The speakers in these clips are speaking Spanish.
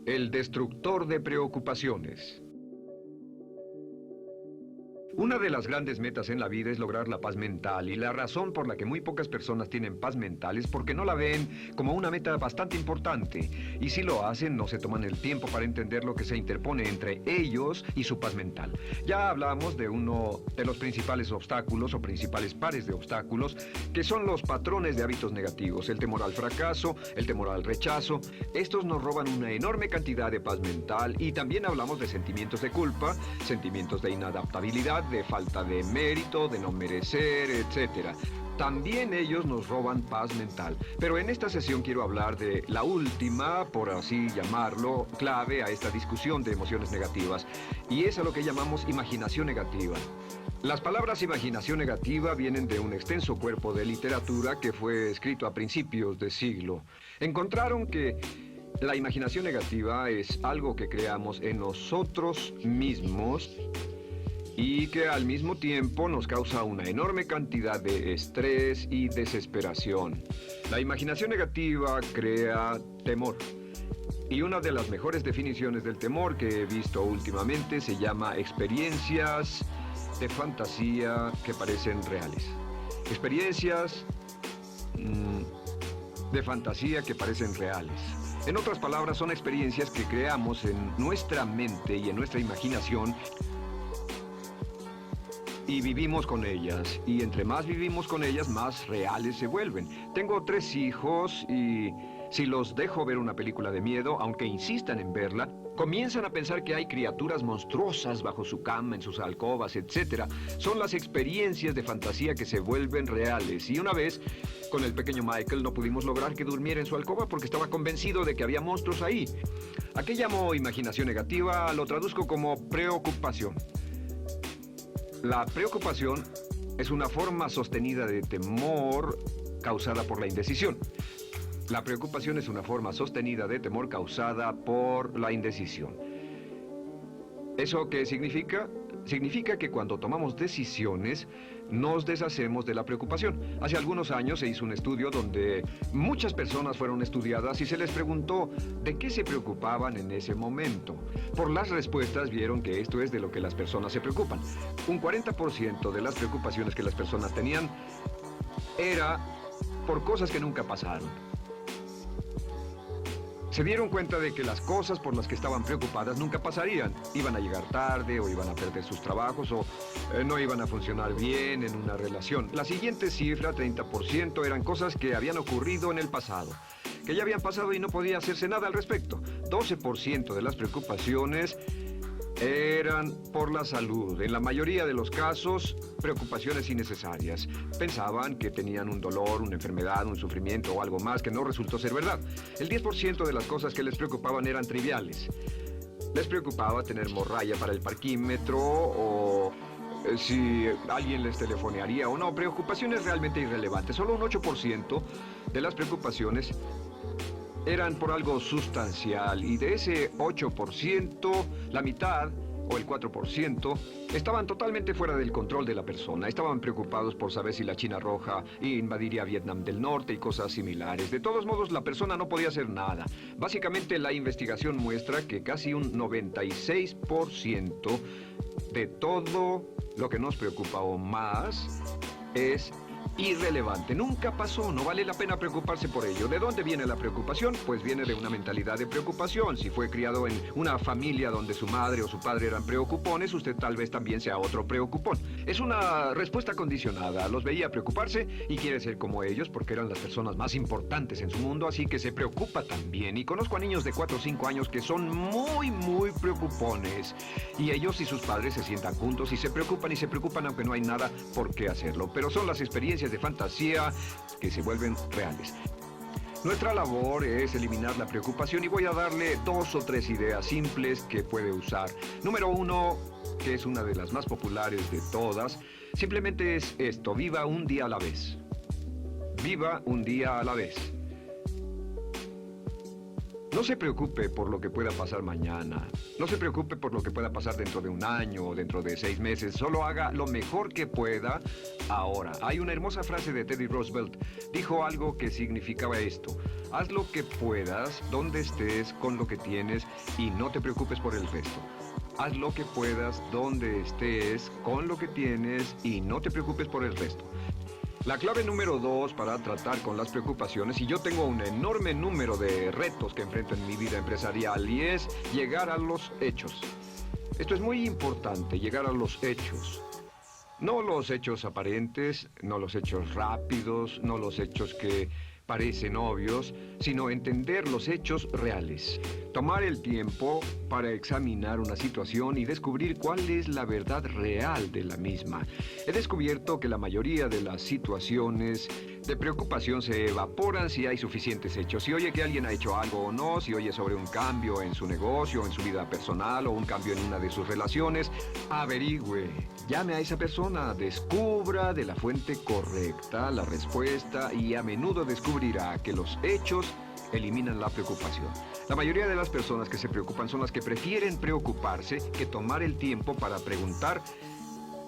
El destructor de preocupaciones. Una de las grandes metas en la vida es lograr la paz mental, y la razón por la que muy pocas personas tienen paz mental es porque no la ven como una meta bastante importante, y si lo hacen no se toman el tiempo para entender lo que se interpone entre ellos y su paz mental. Ya hablamos de uno de los principales obstáculos o principales pares de obstáculos, que son los patrones de hábitos negativos, el temor al fracaso, el temor al rechazo. Estos nos roban una enorme cantidad de paz mental, y también hablamos de sentimientos de culpa, sentimientos de inadaptabilidad, de falta de mérito, de no merecer, etc. También ellos nos roban paz mental. Pero en esta sesión quiero hablar de la última, por así llamarlo, clave a esta discusión de emociones negativas, y es a lo que llamamos imaginación negativa. Las palabras imaginación negativa vienen de un extenso cuerpo de literatura que fue escrito a principios de siglo. Encontraron que la imaginación negativa es algo que creamos en nosotros mismos y que al mismo tiempo nos causa una enorme cantidad de estrés y desesperación. La imaginación negativa crea temor. Y una de las mejores definiciones del temor que he visto últimamente se llama experiencias de fantasía que parecen reales. Experiencias de fantasía que parecen reales. En otras palabras, son experiencias que creamos en nuestra mente y en nuestra imaginación, y vivimos con ellas, y entre más vivimos con ellas, más reales se vuelven. Tengo 3 hijos y si los dejo ver una película de miedo, aunque insistan en verla, comienzan a pensar que hay criaturas monstruosas bajo su cama, en sus alcobas, etc. Son las experiencias de fantasía que se vuelven reales. Y una vez, con el pequeño Michael, no pudimos lograr que durmiera en su alcoba porque estaba convencido de que había monstruos ahí. ¿A qué llamo imaginación negativa? Lo traduzco como preocupación. La preocupación es una forma sostenida de temor causada por la indecisión. La preocupación es una forma sostenida de temor causada por la indecisión. ¿Eso qué significa? Significa que cuando tomamos decisiones, nos deshacemos de la preocupación. Hace algunos años se hizo un estudio donde muchas personas fueron estudiadas y se les preguntó de qué se preocupaban en ese momento. Por las respuestas vieron que esto es de lo que las personas se preocupan. Un 40% de las preocupaciones que las personas tenían era por cosas que nunca pasaron. Se dieron cuenta de que las cosas por las que estaban preocupadas nunca pasarían. Iban a llegar tarde, o iban a perder sus trabajos, o no iban a funcionar bien en una relación. La siguiente cifra, 30%, eran cosas que habían ocurrido en el pasado, que ya habían pasado y no podía hacerse nada al respecto. 12% de las preocupaciones eran por la salud. En la mayoría de los casos, preocupaciones innecesarias. Pensaban que tenían un dolor, una enfermedad, un sufrimiento o algo más que no resultó ser verdad. El 10% de las cosas que les preocupaban eran triviales. Les preocupaba tener morralla para el parquímetro, o si alguien les telefonearía o no. Preocupaciones realmente irrelevantes. Solo un 8% de las preocupaciones eran por algo sustancial, y de ese 8%, la mitad, o el 4%, estaban totalmente fuera del control de la persona. Estaban preocupados por saber si la China Roja invadiría Vietnam del Norte y cosas similares. De todos modos, la persona no podía hacer nada. Básicamente, la investigación muestra que casi un 96% de todo lo que nos preocupa o más es irrelevante. Nunca pasó, no vale la pena preocuparse por ello. ¿De dónde viene la preocupación? Pues viene de una mentalidad de preocupación. Si fue criado en una familia donde su madre o su padre eran preocupones, usted tal vez también sea otro preocupón. Es una respuesta condicionada. Los veía preocuparse y quiere ser como ellos porque eran las personas más importantes en su mundo, así que se preocupa también. Y conozco a niños de 4 o 5 años que son muy preocupones. Y ellos y sus padres se sientan juntos y se preocupan aunque no hay nada por qué hacerlo. Pero son las experiencias de fantasía que se vuelven reales. Nuestra labor es eliminar la preocupación, y voy a darle 2 o 3 ideas simples que puede usar. Número 1, que es una de las más populares de todas, simplemente es esto: viva un día a la vez. Viva un día a la vez. No se preocupe por lo que pueda pasar mañana. No se preocupe por lo que pueda pasar dentro de un año o dentro de 6 meses. Solo haga lo mejor que pueda ahora. Hay una hermosa frase de Teddy Roosevelt. Dijo algo que significaba esto. Haz lo que puedas, donde estés, con lo que tienes y no te preocupes por el resto. Haz lo que puedas, donde estés, con lo que tienes y no te preocupes por el resto. La clave número 2 para tratar con las preocupaciones, y yo tengo un enorme número de retos que enfrento en mi vida empresarial, y es llegar a los hechos. Esto es muy importante, llegar a los hechos. No los hechos aparentes, no los hechos rápidos, no los hechos que parecen obvios, sino entender los hechos reales. Tomar el tiempo para examinar una situación y descubrir cuál es la verdad real de la misma. He descubierto que la mayoría de las situaciones de preocupación se evaporan si hay suficientes hechos. Si oye que alguien ha hecho algo o no, si oye sobre un cambio en su negocio, en su vida personal o un cambio en una de sus relaciones, averigüe, llame a esa persona, descubra de la fuente correcta la respuesta y a menudo descubrirá que los hechos eliminan la preocupación. La mayoría de las personas que se preocupan son las que prefieren preocuparse que tomar el tiempo para preguntar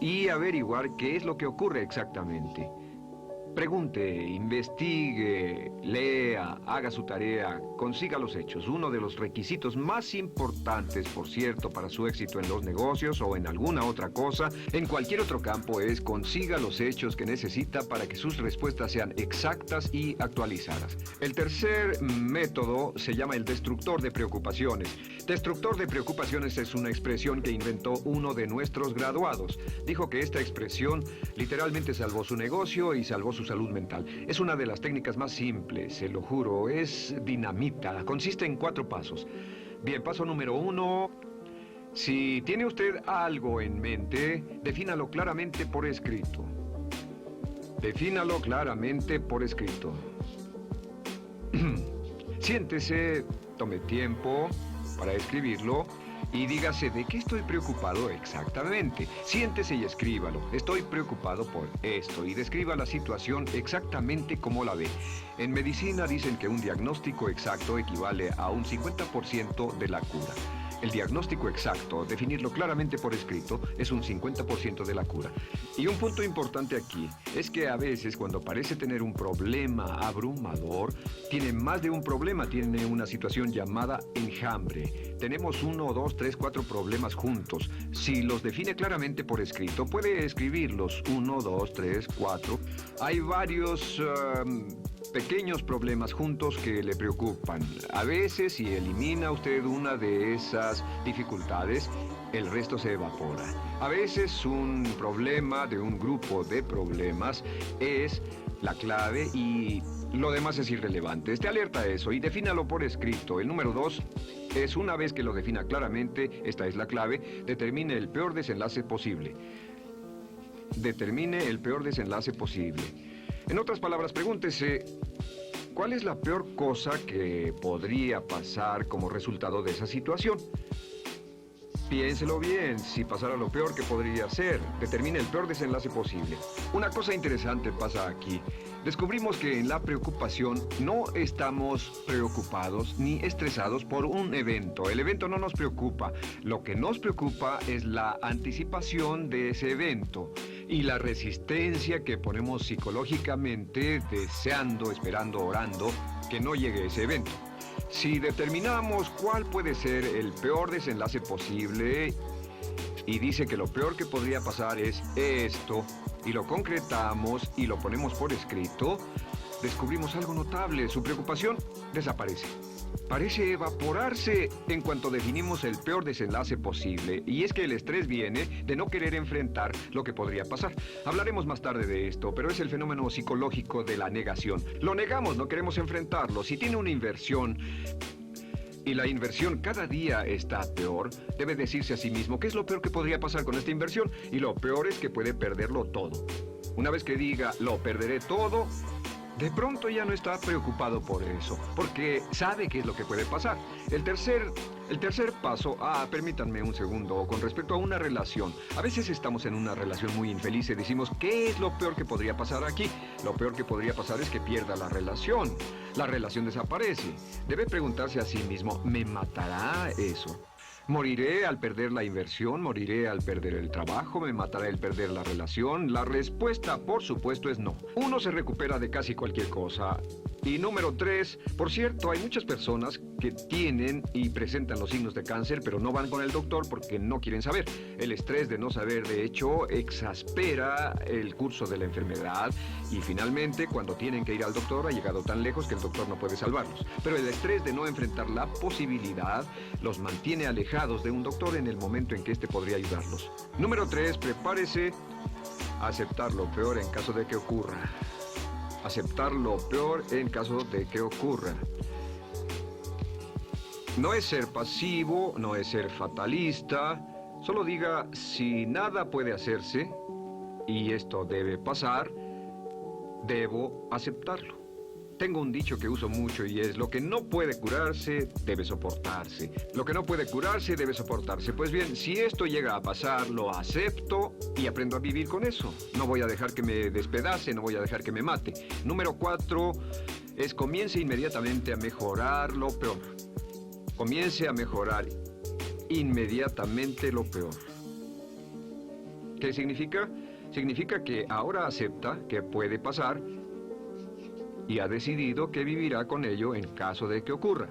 y averiguar qué es lo que ocurre exactamente. Pregunte, investigue, lea, haga su tarea, consiga los hechos. Uno de los requisitos más importantes, por cierto, para su éxito en los negocios o en alguna otra cosa, en cualquier otro campo, es consiga los hechos que necesita para que sus respuestas sean exactas y actualizadas. El tercer método se llama el destructor de preocupaciones. Destructor de preocupaciones es una expresión que inventó uno de nuestros graduados. Dijo que esta expresión literalmente salvó su negocio y salvó su salud mental. Es una de las técnicas más simples, se lo juro, es dinamita. Consiste en 4 pasos. Bien, paso número 1. Si tiene usted algo en mente, defínalo claramente por escrito. Defínalo claramente por escrito. Siéntese, tome tiempo para escribirlo y dígase de qué estoy preocupado exactamente. Siéntese y escríbalo. Estoy preocupado por esto y describa la situación exactamente como la ve. En medicina dicen que un diagnóstico exacto equivale a un 50% de la cura. El diagnóstico exacto, definirlo claramente por escrito, es un 50% de la cura. Y un punto importante aquí es que a veces cuando parece tener un problema abrumador, tiene más de un problema, tiene una situación llamada enjambre. Tenemos 1, 2, 3, 4 problemas juntos. Si los define claramente por escrito, puede escribirlos 1, 2, 3, 4. Hay varios pequeños problemas juntos que le preocupan. A veces, si elimina usted una de esas dificultades, el resto se evapora. A veces un problema de un grupo de problemas es la clave y lo demás es irrelevante. Esté alerta a eso y defínalo por escrito. El número 2 es, una vez que lo defina claramente, esta es la clave, determine el peor desenlace posible. Determine el peor desenlace posible. En otras palabras, pregúntese, ¿cuál es la peor cosa que podría pasar como resultado de esa situación? Piénselo bien, si pasara lo peor que podría ser, determine el peor desenlace posible. Una cosa interesante pasa aquí. Descubrimos que en la preocupación no estamos preocupados ni estresados por un evento. El evento no nos preocupa. Lo que nos preocupa es la anticipación de ese evento y la resistencia que ponemos psicológicamente deseando, esperando, orando que no llegue ese evento. Si determinamos cuál puede ser el peor desenlace posible y dice que lo peor que podría pasar es esto, y lo concretamos y lo ponemos por escrito, descubrimos algo notable. Su preocupación desaparece. Parece evaporarse en cuanto definimos el peor desenlace posible. Y es que el estrés viene de no querer enfrentar lo que podría pasar. Hablaremos más tarde de esto, pero es el fenómeno psicológico de la negación. Lo negamos, no queremos enfrentarlo. Si tiene una inversión y la inversión cada día está peor, debe decirse a sí mismo qué es lo peor que podría pasar con esta inversión. Y lo peor es que puede perderlo todo. Una vez que diga, lo perderé todo, de pronto ya no está preocupado por eso, porque sabe qué es lo que puede pasar. El tercer El tercer paso, permítanme un segundo, con respecto a una relación. A veces estamos en una relación muy infeliz y decimos, ¿qué es lo peor que podría pasar aquí? Lo peor que podría pasar es que pierda la relación. La relación desaparece. Debe preguntarse a sí mismo, ¿me matará eso? ¿Moriré al perder la inversión? ¿Moriré al perder el trabajo? ¿Me matará el perder la relación? La respuesta, por supuesto, es no. Uno se recupera de casi cualquier cosa. Y número 3, por cierto, hay muchas personas que tienen y presentan los signos de cáncer, pero no van con el doctor porque no quieren saber. El estrés de no saber, de hecho, exaspera el curso de la enfermedad y finalmente, cuando tienen que ir al doctor, ha llegado tan lejos que el doctor no puede salvarlos. Pero el estrés de no enfrentar la posibilidad los mantiene alejados de un doctor en el momento en que éste podría ayudarlos. Número 3, prepárese a aceptar lo peor en caso de que ocurra. Aceptar lo peor en caso de que ocurra. No es ser pasivo, no es ser fatalista. Solo diga, si nada puede hacerse, y esto debe pasar, debo aceptarlo. Tengo un dicho que uso mucho y es, lo que no puede curarse, debe soportarse. Lo que no puede curarse, debe soportarse. Pues bien, si esto llega a pasar, lo acepto y aprendo a vivir con eso. No voy a dejar que me despedace, no voy a dejar que me mate. Número 4 es, comience inmediatamente a mejorar lo peor. Comience a mejorar inmediatamente lo peor. ¿Qué significa? Significa que ahora acepta que puede pasar y ha decidido que vivirá con ello en caso de que ocurra.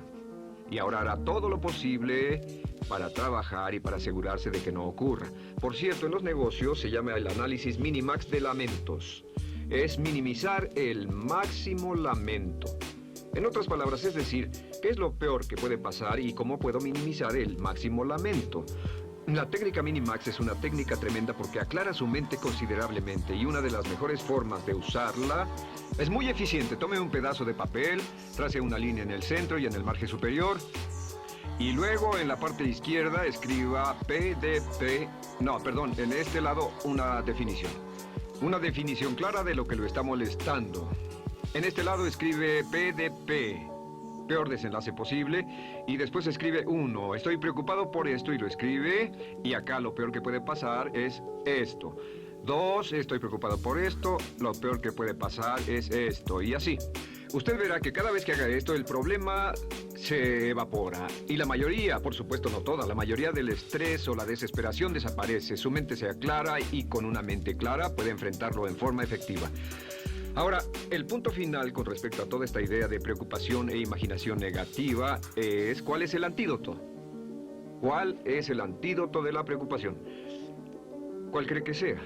Y ahora hará todo lo posible para trabajar y para asegurarse de que no ocurra. Por cierto, en los negocios se llama el análisis minimax de lamentos. Es minimizar el máximo lamento. En otras palabras, es decir, ¿qué es lo peor que puede pasar y cómo puedo minimizar el máximo lamento? La técnica Minimax es una técnica tremenda porque aclara su mente considerablemente y una de las mejores formas de usarla es muy eficiente. Tome un pedazo de papel, trace una línea en el centro y en el margen superior y luego en la parte izquierda escriba en este lado una definición. Una definición clara de lo que lo está molestando. En este lado escribe PDP. Peor desenlace posible, y después escribe 1, estoy preocupado por esto, y lo escribe, y acá lo peor que puede pasar es esto. 2, estoy preocupado por esto, lo peor que puede pasar es esto, y así. Usted verá que cada vez que haga esto, el problema se evapora, y la mayoría, por supuesto no toda, la mayoría del estrés o la desesperación desaparece, su mente se aclara, y con una mente clara puede enfrentarlo en forma efectiva. Ahora, el punto final con respecto a toda esta idea de preocupación e imaginación negativa es, ¿cuál es el antídoto? ¿Cuál es el antídoto de la preocupación? ¿Cuál cree que sea?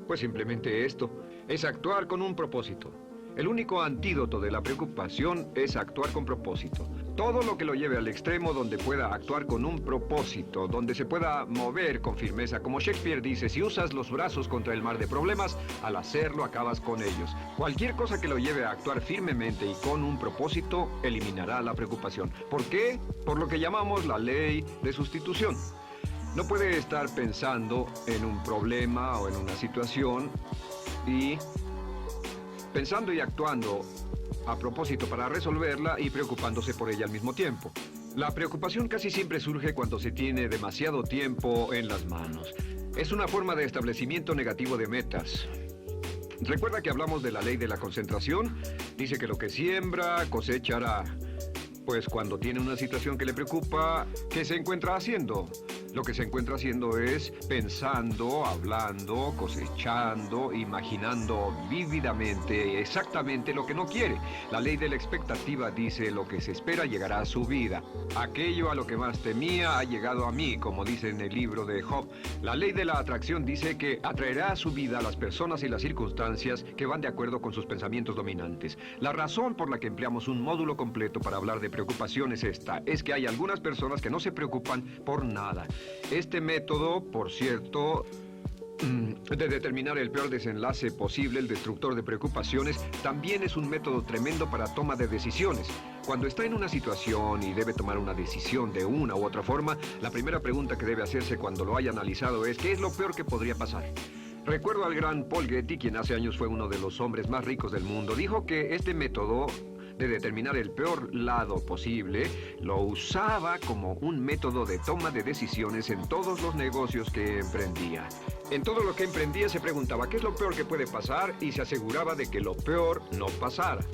Pues simplemente esto, es actuar con un propósito. El único antídoto de la preocupación es actuar con propósito. Todo lo que lo lleve al extremo donde pueda actuar con un propósito, donde se pueda mover con firmeza. Como Shakespeare dice, si usas los brazos contra el mar de problemas, al hacerlo acabas con ellos. Cualquier cosa que lo lleve a actuar firmemente y con un propósito, eliminará la preocupación. ¿Por qué? Por lo que llamamos la ley de sustitución. No puede estar pensando en un problema o en una situación y pensando y actuando a propósito para resolverla y preocupándose por ella al mismo tiempo. La preocupación casi siempre surge cuando se tiene demasiado tiempo en las manos. Es una forma de establecimiento negativo de metas. ¿Recuerda que hablamos de la ley de la concentración? Dice que lo que siembra, cosechará. Pues cuando tiene una situación que le preocupa, ¿qué se encuentra haciendo? Lo que se encuentra haciendo es pensando, hablando, cosechando, imaginando vívidamente exactamente lo que no quiere. La ley de la expectativa dice, lo que se espera llegará a su vida. Aquello a lo que más temía ha llegado a mí, como dice en el libro de Job. La ley de la atracción dice que atraerá a su vida a las personas y las circunstancias que van de acuerdo con sus pensamientos dominantes. La razón por la que empleamos un módulo completo para hablar de preocupación es esta, es que hay algunas personas que no se preocupan por nada. Este método, por cierto, de determinar el peor desenlace posible, el destructor de preocupaciones, también es un método tremendo para toma de decisiones. Cuando está en una situación y debe tomar una decisión de una u otra forma, la primera pregunta que debe hacerse cuando lo haya analizado es, ¿qué es lo peor que podría pasar? Recuerdo al gran Paul Getty, quien hace años fue uno de los hombres más ricos del mundo, dijo que este método de determinar el peor lado posible, lo usaba como un método de toma de decisiones en todos los negocios que emprendía. En todo lo que emprendía se preguntaba qué es lo peor que puede pasar y se aseguraba de que lo peor no pasara.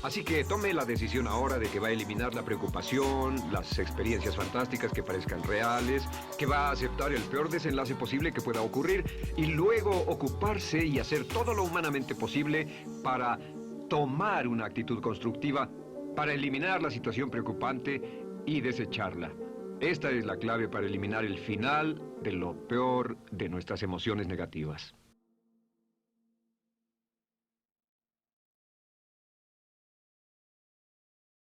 Así que tome la decisión ahora de que va a eliminar la preocupación, las experiencias fantásticas que parezcan reales, que va a aceptar el peor desenlace posible que pueda ocurrir y luego ocuparse y hacer todo lo humanamente posible para tomar una actitud constructiva, para eliminar la situación preocupante y desecharla. Esta es la clave para eliminar el final de lo peor de nuestras emociones negativas.